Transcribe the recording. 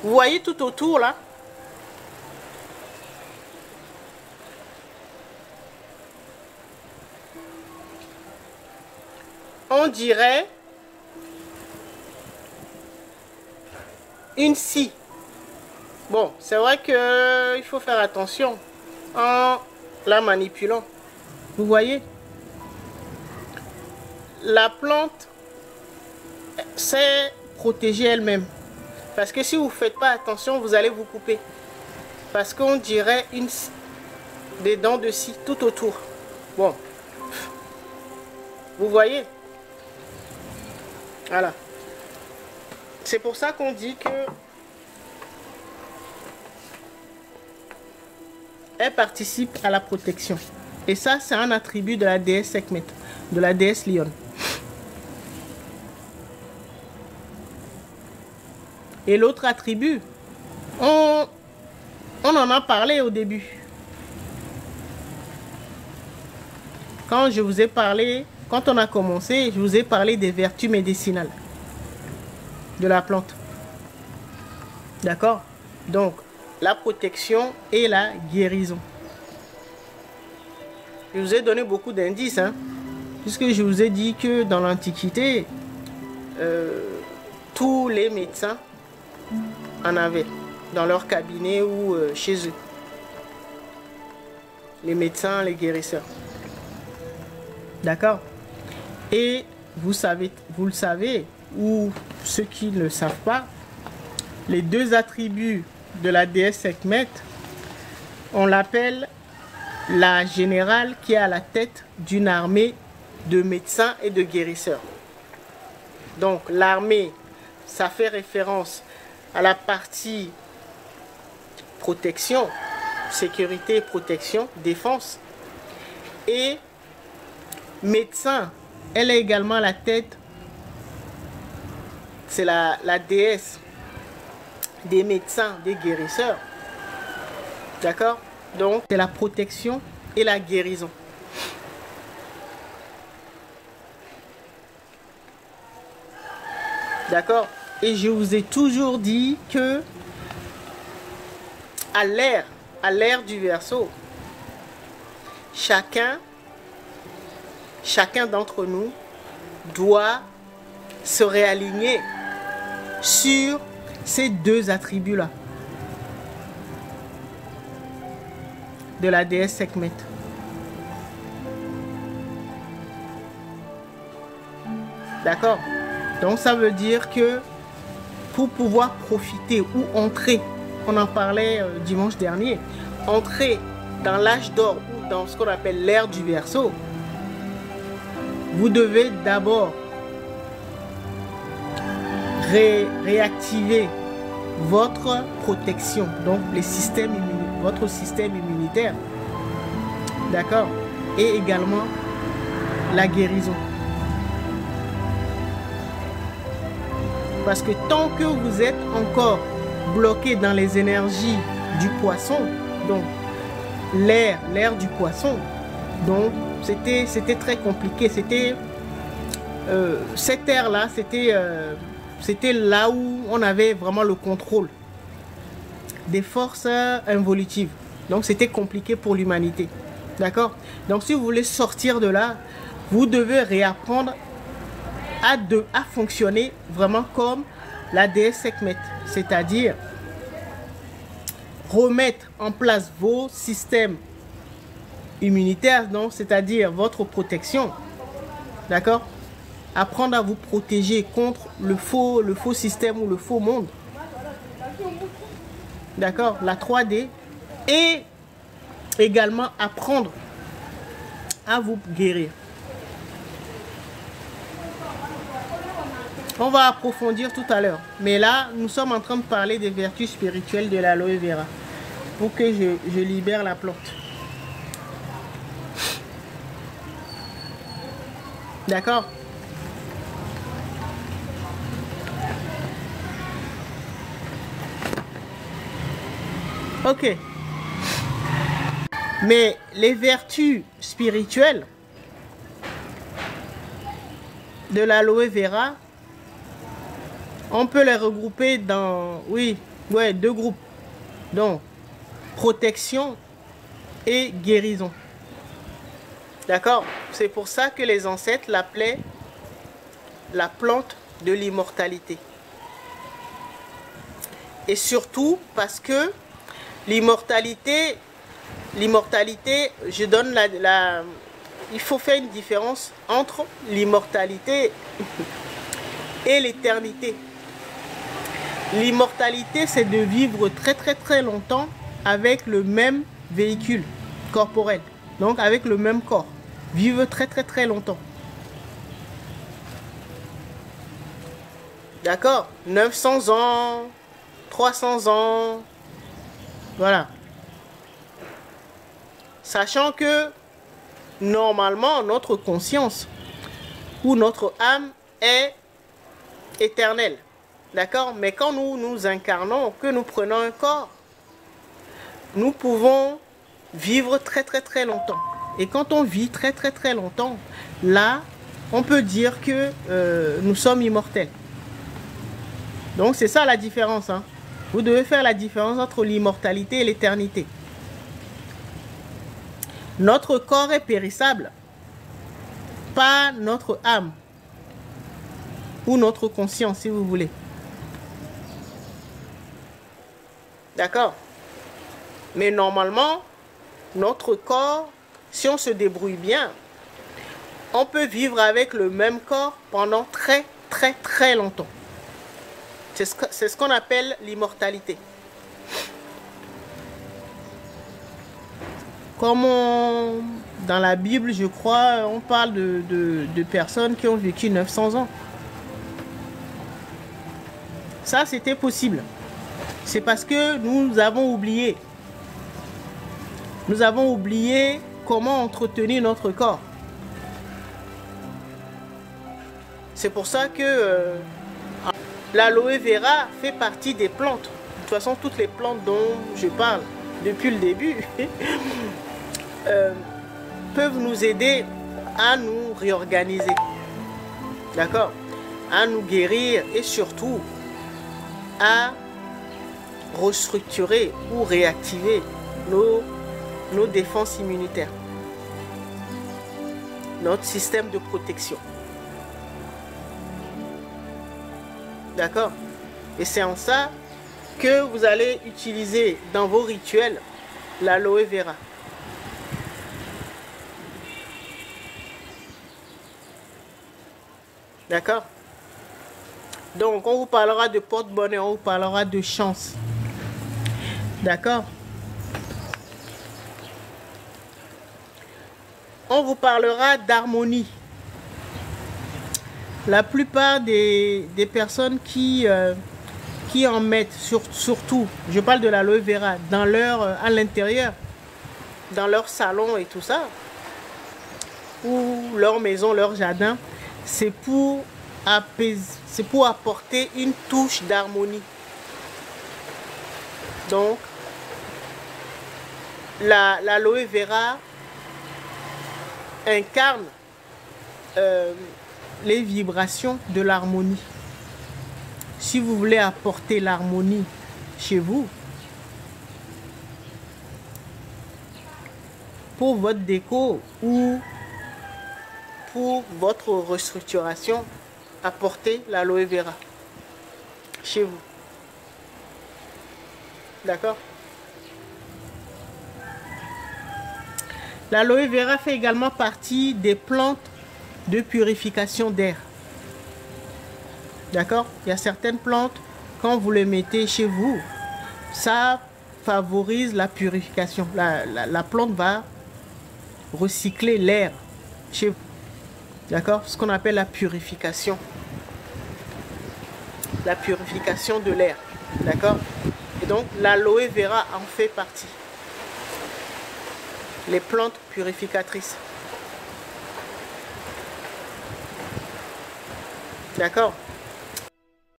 Vous voyez tout autour là? On dirait une scie. Bon, c'est vrai que il faut faire attention en la manipulant. Vous voyez? La plante s'est protégée elle-même. Parce que si vous ne faites pas attention, vous allez vous couper. Parce qu'on dirait des dents de scie tout autour. Bon. Vous voyez? Voilà. C'est pour ça qu'on dit que elle participe à la protection. Et ça, c'est un attribut de la déesse Sekhmet, de la déesse Lyon. Et l'autre attribut, on en a parlé au début. Quand je vous ai parlé, quand on a commencé, je vous ai parlé des vertus médicinales de la plante. D'accord? Donc, la protection et la guérison. Je vous ai donné beaucoup d'indices, hein, puisque je vous ai dit que dans l'Antiquité, tous les médecins en avaient dans leur cabinet ou chez eux. Les médecins, les guérisseurs. D'accord? Et vous le savez, ou ceux qui ne le savent pas, les deux attributs de la déesse Sekhmet, on l'appelle la générale qui est à la tête d'une armée de médecins et de guérisseurs. Donc l'armée, ça fait référence à la partie protection, sécurité, protection, défense. Et médecin, elle est également à la tête, c'est la déesse des médecins, des guérisseurs. D'accord? Donc, c'est la protection et la guérison. D'accord? Et je vous ai toujours dit que à l'ère du Verseau, chacun d'entre nous doit se réaligner sur ces deux attributs-là de la déesse Sekhmet. D'accord? Donc ça veut dire que pour pouvoir profiter ou entrer, on en parlait dimanche dernier, entrer dans l'âge d'or ou dans ce qu'on appelle l'ère du Verseau, vous devez d'abord réactiver votre protection, donc votre système immunitaire, d'accord, et également la guérison. Parce que tant que vous êtes encore bloqué dans les énergies du poisson, donc l'ère du poisson, donc c'était très compliqué. C'était cette ère-là, c'était là où on avait vraiment le contrôle des forces involutives. Donc c'était compliqué pour l'humanité. D'accord? Donc si vous voulez sortir de là, vous devez réapprendre à fonctionner vraiment comme la déesse Sekhmet. C'est-à-dire remettre en place vos systèmes immunitaires, c'est-à-dire votre protection. D'accord? Apprendre à vous protéger contre le faux système ou le faux monde. D'accord? La 3D. Et également apprendre à vous guérir. On va approfondir tout à l'heure. Mais là, nous sommes en train de parler des vertus spirituelles de l'aloe vera. Pour que je libère la plante. D'accord? Ok. Mais les vertus spirituelles de l'aloe vera, on peut les regrouper dans, oui, Ouais, deux groupes. Donc, protection et guérison. D'accord? C'est pour ça que les ancêtres l'appelaient la plante de l'immortalité. Et surtout parce que l'immortalité, je donne il faut faire une différence entre l'immortalité et l'éternité. L'immortalité, c'est de vivre très très très longtemps avec le même véhicule corporel, donc avec le même corps. Vivre très très très longtemps. D'accord? 900 ans, 300 ans, voilà. Sachant que normalement notre conscience ou notre âme est éternelle. D'accord? Mais quand nous nous incarnons, que nous prenons un corps, nous pouvons vivre très très très longtemps. Et quand on vit très très très longtemps, là, on peut dire que nous sommes immortels. Donc c'est ça la différence. Hein. Vous devez faire la différence entre l'immortalité et l'éternité. Notre corps est périssable, pas notre âme ou notre conscience, si vous voulez. D'accord? Mais normalement, notre corps, si on se débrouille bien, on peut vivre avec le même corps pendant très très très longtemps. C'est ce qu'on appelle l'immortalité. Comme dans la Bible, je crois, on parle de personnes qui ont vécu 900 ans. Ça, c'était possible. C'est parce que nous avons oublié. Nous avons oublié comment entretenir notre corps. C'est pour ça que l'aloe vera fait partie des plantes. De toute façon, toutes les plantes dont je parle depuis le début peuvent nous aider à nous réorganiser. D'accord? À nous guérir et surtout à restructurer ou réactiver nos défenses immunitaires, notre système de protection. D'accord? Et c'est en ça que vous allez utiliser dans vos rituels l'aloe vera. D'accord? Donc, on vous parlera de porte-bonheur, on vous parlera de chance. D'accord? On vous parlera d'harmonie. La plupart des personnes qui en mettent, surtout, je parle de l'aloe vera, dans à l'intérieur, dans leur salon et tout ça, ou leur maison, leur jardin, c'est pour apaiser, c'est pour apporter une touche d'harmonie. Donc, l'aloe vera incarne les vibrations de l'harmonie. Si vous voulez apporter l'harmonie chez vous, pour votre déco ou pour votre restructuration, apportez l'aloe vera chez vous. D'accord? L'aloe vera fait également partie des plantes de purification d'air. D'accord? Il y a certaines plantes, quand vous les mettez chez vous, ça favorise la purification. La plante va recycler l'air chez vous. D'accord? Ce qu'on appelle la purification. La purification de l'air. D'accord? Et donc, l'aloe vera en fait partie. Les plantes purificatrices. D'accord?